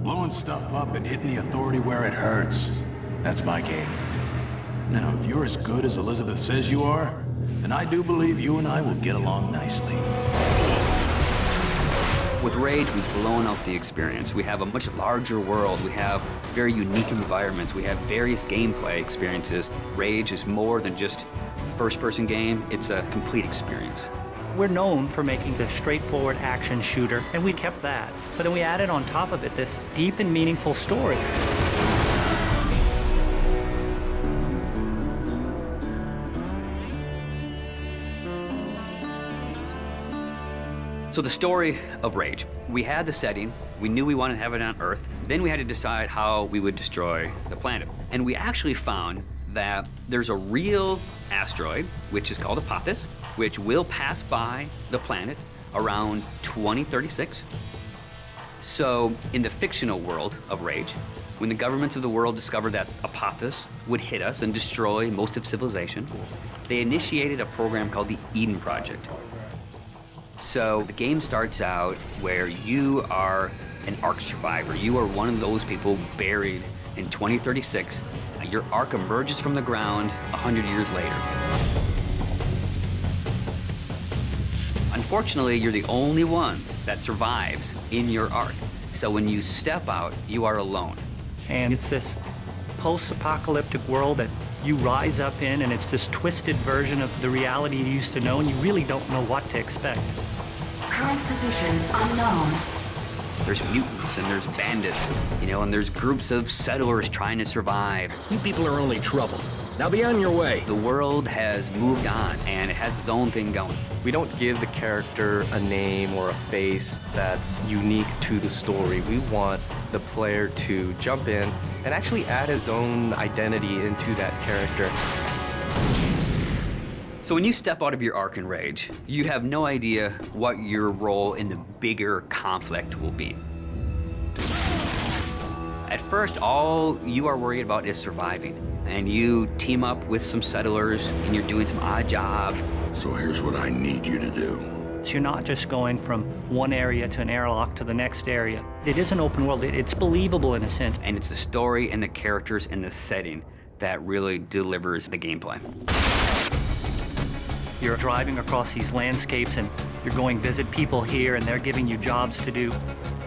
Blowing stuff up and hitting the authority where it hurts. That's my game. Now, if you're as good as Elizabeth says you are, then I do believe you and I will get along nicely. With Rage, we've blown out the experience. We have a much larger world. We have very unique environments. We have various gameplay experiences. Rage is more than just a first-person game. It's a complete experience. We're known for making this straightforward action shooter, and we kept that. But then we added on top of it this deep and meaningful story. So the story of Rage. We had the setting, we knew we wanted to have it on Earth, then we had to decide how we would destroy the planet. And we actually found that there's a real asteroid, which is called Apophis, which will pass by the planet around 2036. So in the fictional world of Rage, when the governments of the world discovered that Apophis would hit us and destroy most of civilization, they initiated a program called the Eden Project. So the game starts out where you are an Ark survivor. You are one of those people buried in 2036. Your Ark emerges from the ground 100 years later. Unfortunately, you're the only one that survives in your Ark. So when you step out, you are alone. And it's this post-apocalyptic world that you rise up in, and it's this twisted version of the reality you used to know, and you really don't know what to expect. Current position unknown. There's mutants and there's bandits, and there's groups of settlers trying to survive. You people are only trouble. Now be on your way. The world has moved on, and it has its own thing going. We don't give the character a name or a face that's unique to the story. We want the player to jump in and actually add his own identity into that character. So when you step out of your Ark in Rage, you have no idea what your role in the bigger conflict will be. At first, all you are worried about is surviving. And you team up with some settlers, and you're doing some odd jobs. So here's what I need you to do. So you're not just going from one area to an airlock to the next area. It is an open world. It's believable in a sense. And it's the story and the characters and the setting that really delivers the gameplay. You're driving across these landscapes, and you're going visit people here, and they're giving you jobs to do.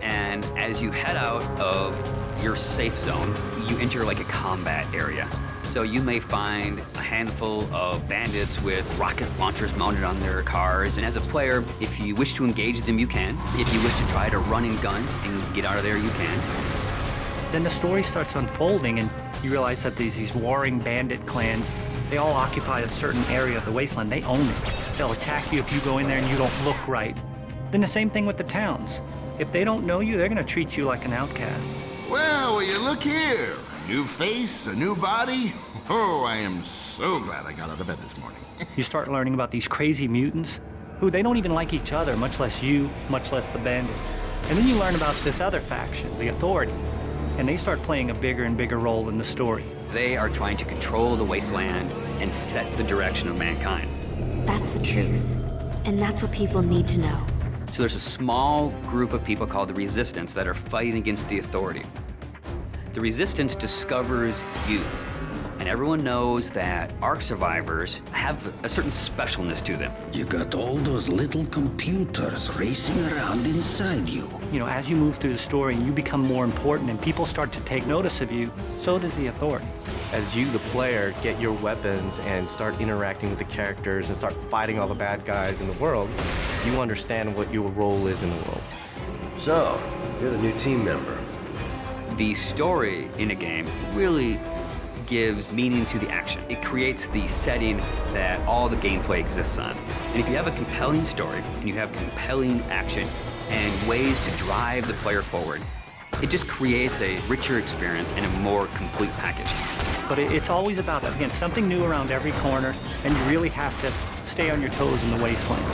And as you head out of your safe zone, you enter like a combat area. So you may find a handful of bandits with rocket launchers mounted on their cars. And as a player, if you wish to engage them, you can. If you wish to try to run and gun and get out of there, you can. Then the story starts unfolding, and you realize that these warring bandit clans, they all occupy a certain area of the wasteland. They own it. They'll attack you if you go in there and you don't look right. Then the same thing with the towns. If they don't know you, they're going to treat you like an outcast. Well, will you look here? A new face, a new body. Oh, I am so glad I got out of bed this morning. You start learning about these crazy mutants who they don't even like each other, much less you, much less the bandits. And then you learn about this other faction, the Authority, and they start playing a bigger and bigger role in the story. They are trying to control the wasteland and set the direction of mankind. That's the truth. And that's what people need to know. So there's a small group of people called the Resistance that are fighting against the Authority. The Resistance discovers you. And everyone knows that Ark survivors have a certain specialness to them. You got all those little computers racing around inside you. As you move through the story and you become more important and people start to take notice of you, so does the Authority. As you, the player, get your weapons and start interacting with the characters and start fighting all the bad guys in the world, you understand what your role is in the world. So, you're the new team member. The story in a game really gives meaning to the action. It creates the setting that all the gameplay exists on. And if you have a compelling story and you have compelling action and ways to drive the player forward, it just creates a richer experience and a more complete package. But it's always about, again, something new around every corner, and you really have to stay on your toes in the wasteland.